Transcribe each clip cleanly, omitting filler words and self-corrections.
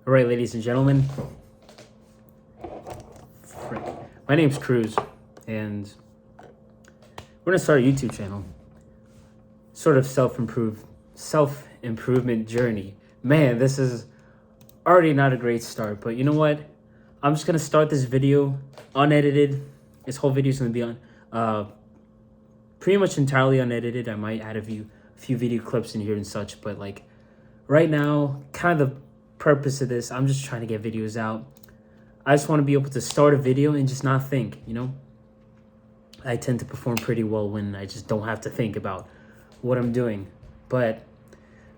All right, ladies and gentlemen, my name's Cruz, and we're gonna start a YouTube channel. Sort of self-improvement journey. Man, this is already not a great start, but you know what? I'm just gonna start this video unedited. This whole video is gonna be on, pretty much entirely unedited. I might add a few video clips in here and such, but like right now, kind of the purpose of this, I'm just trying to get videos out. I just want to be able to start a video and just not think, I tend to perform pretty well when I just don't have to think about what I'm doing. But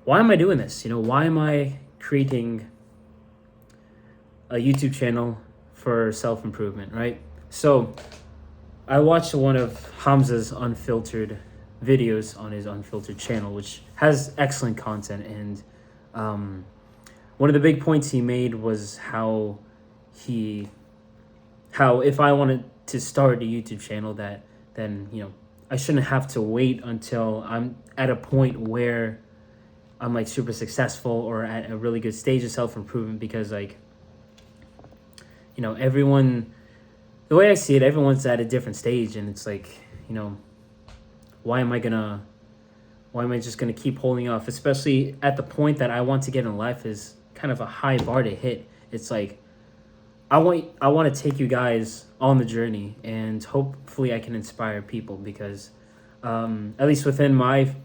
why am I doing this? Why am I creating a YouTube channel for self-improvement, right? So I watched one of Hamza's unfiltered videos on his unfiltered channel, which has excellent content. And one of the big points he made was how if I wanted to start a YouTube channel, then I shouldn't have to wait until I'm at a point where I'm like super successful or at a really good stage of self-improvement, because everyone, the way I see it, everyone's at a different stage, and it's like, why am I just gonna keep holding off, especially at the point that I want to get in life is kind of a high bar to hit. It's like I want to take you guys on the journey, and hopefully I can inspire people, because at least within my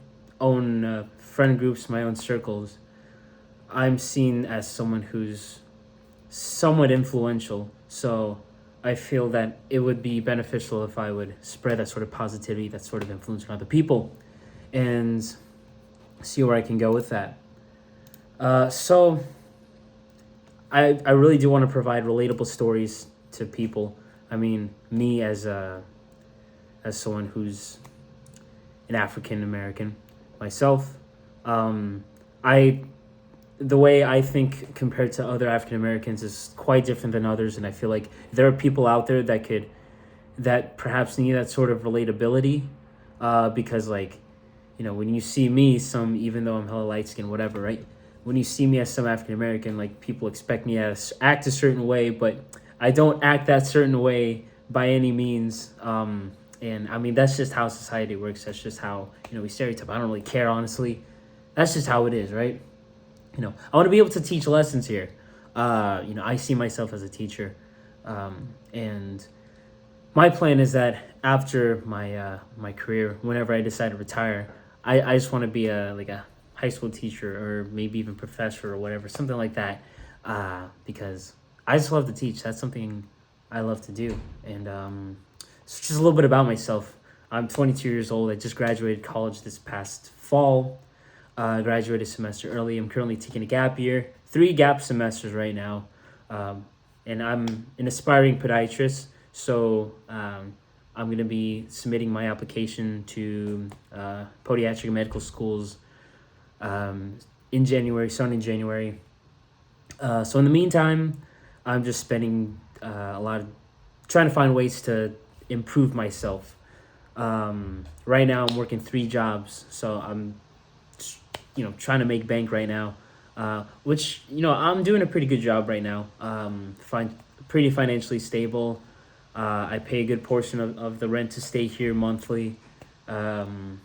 own friend groups, my own circles, I'm seen as someone who's somewhat influential. So I feel that it would be beneficial if I would spread that sort of positivity, that sort of influence on other people, and see where I can go with that. So I really do want to provide relatable stories to people. I mean, me as someone who's an African American myself, the way I think compared to other African Americans is quite different than others, and I feel like there are people out there that perhaps need that sort of relatability, because when you see me, even though I'm hella light skinned, whatever, right? When you see me as some African American, like, people expect me to act a certain way, but I don't act that certain way by any means. And I mean, that's just how society works. That's just how, we stereotype. I don't really care, honestly. That's just how it is, right? I want to be able to teach lessons here. I see myself as a teacher. And my plan is that after my career, whenever I decide to retire, I just want to be a high school teacher, or maybe even professor, or whatever, something like that, because I just love to teach. That's something I love to do. And so just a little bit about myself. I'm 22 years old. I just graduated college this past fall. Graduated a semester early. I'm currently taking a gap year, 3 gap semesters right now, and I'm an aspiring podiatrist. So I'm going to be submitting my application to podiatric medical schools in January, starting in January. So in the meantime, I'm just spending trying to find ways to improve myself. Right now I'm working 3 jobs, so I'm trying to make bank right now, which I'm doing a pretty good job right now. Pretty financially stable. I pay a good portion of the rent to stay here monthly, and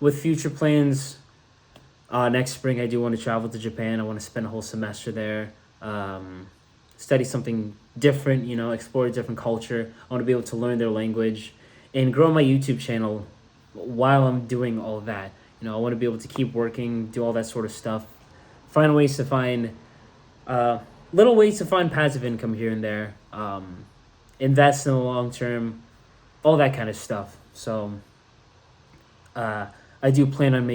with future plans, next spring I do want to travel to Japan. I want to spend a whole semester there, study something different, explore a different culture. I want to be able to learn their language and grow my YouTube channel while I'm doing all that. I want to be able to keep working, do all that sort of stuff, find little ways to find passive income here and there, invest in the long term, all that kind of stuff. So I do plan on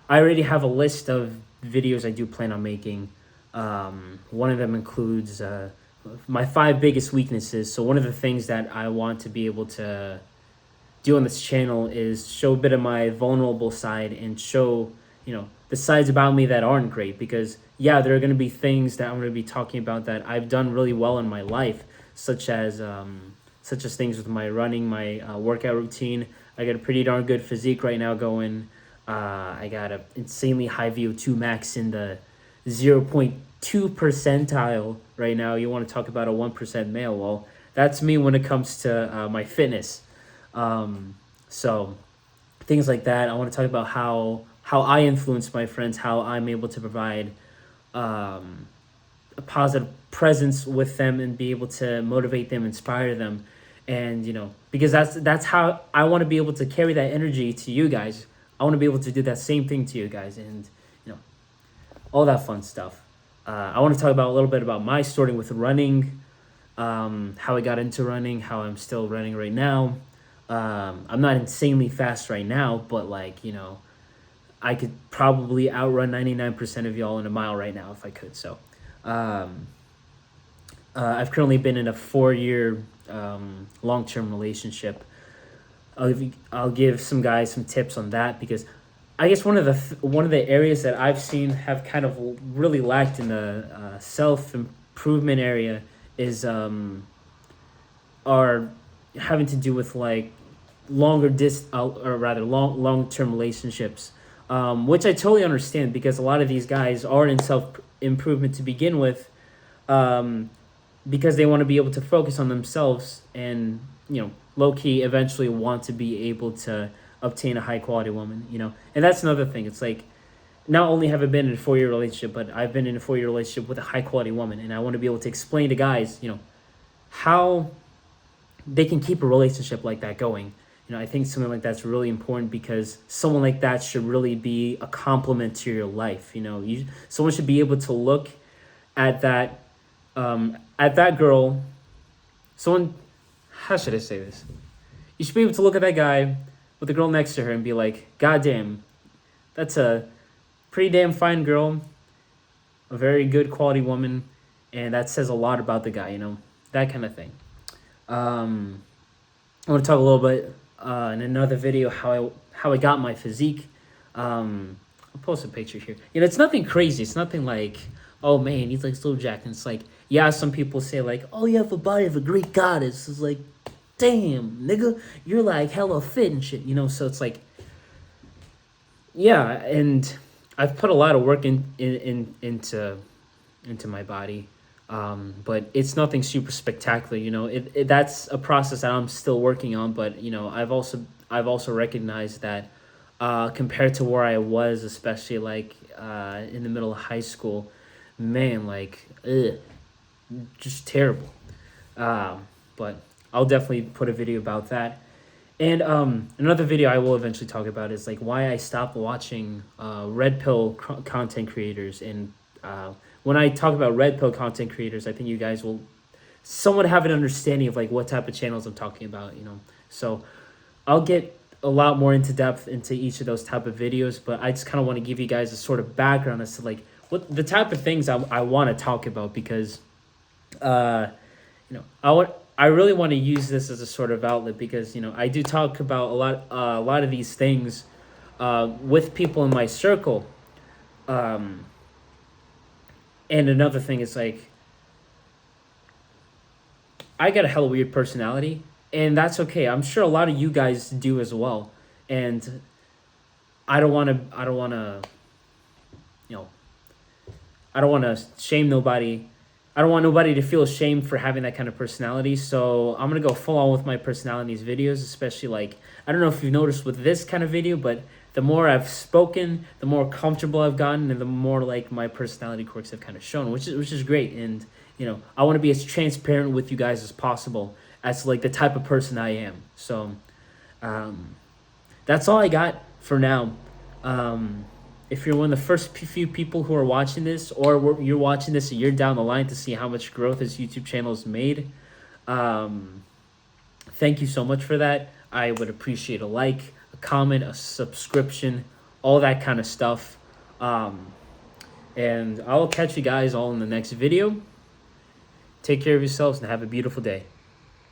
I already have a list of videos I do plan on making. One of them includes my 5 biggest weaknesses. So one of the things that I want to be able to do on this channel is show a bit of my vulnerable side, and show, the sides about me that aren't great. Because there are going to be things that I'm going to be talking about that I've done really well in my life, such as things with my running, my workout routine. I got a pretty darn good physique right now going. I got a insanely high VO2 max in the 0.2 percentile right now. You want to talk about a 1% male? Well, that's me when it comes to my fitness. So things like that. I want to talk about how I influence my friends, how I'm able to provide a positive presence with them and be able to motivate them, inspire them, and because that's how I want to be able to carry that energy to you guys. I want to be able to do that same thing to you guys, and all that fun stuff. I want to talk about a little bit about my story with running, how I got into running, how I'm still running right now. I'm not insanely fast right now, but I could probably outrun 99% of y'all in a mile right now if I could. So I've currently been in a 4-year long-term relationship. I'll give some guys some tips on that, because I guess one of the areas that I've seen have kind of really lacked in the self-improvement area is are having to do with like long-term relationships, which I totally understand, because a lot of these guys are in self-improvement to begin with, because they want to be able to focus on themselves and low-key eventually want to be able to obtain a high-quality woman. And that's another thing. It's like, not only have I been in a 4-year relationship, but I've been in a 4-year relationship with a high-quality woman, and I want to be able to explain to guys how they can keep a relationship like that going. I think something like that's really important, because someone like that should really be a compliment to your life. Someone should be able to look at that girl. How should I say this? You should be able to look at that guy with the girl next to her and be like, God damn, that's a pretty damn fine girl, a very good quality woman, and that says a lot about the guy, that kind of thing. I want to talk a little bit in another video how I got my physique. I'll post a picture here. It's nothing crazy. It's nothing like, oh man, he's like so jacked. And it's like, yeah, some people say like, oh, you have a body of a Greek goddess. It's like, damn, nigga, you're like hella fit and shit, So it's like, yeah, and I've put a lot of work into my body. But it's nothing super spectacular, that's a process that I'm still working on. But I've also recognized that compared to where I was, especially like in the middle of high school, man, like just terrible. But I'll definitely put a video about that. And another video I will eventually talk about is like why I stopped watching red pill content creators. And when I talk about red pill content creators, I think you guys will somewhat have an understanding of like what type of channels I'm talking about, So I'll get a lot more into depth into each of those type of videos, but I just kind of want to give you guys a sort of background as to like what the type of things I want to talk about, because I really want to use this as a sort of outlet, because I do talk about a lot of these things with people in my circle. And another thing is like, I got a hella weird personality, and that's okay. I'm sure a lot of you guys do as well. And I don't want to shame nobody. I don't want nobody to feel ashamed for having that kind of personality. So I'm going to go full on with my personality in these videos, especially like, I don't know if you've noticed with this kind of video, but the more I've spoken, the more comfortable I've gotten, and the more like my personality quirks have kind of shown, which is great. And I want to be as transparent with you guys as possible as like the type of person I am. So that's all I got for now. If you're one of the first few people who are watching this, or you're watching this a year down the line to see how much growth this YouTube channel has made, thank you so much for that. I would appreciate a like, a comment, a subscription, all that kind of stuff. And I'll catch you guys all in the next video. Take care of yourselves and have a beautiful day.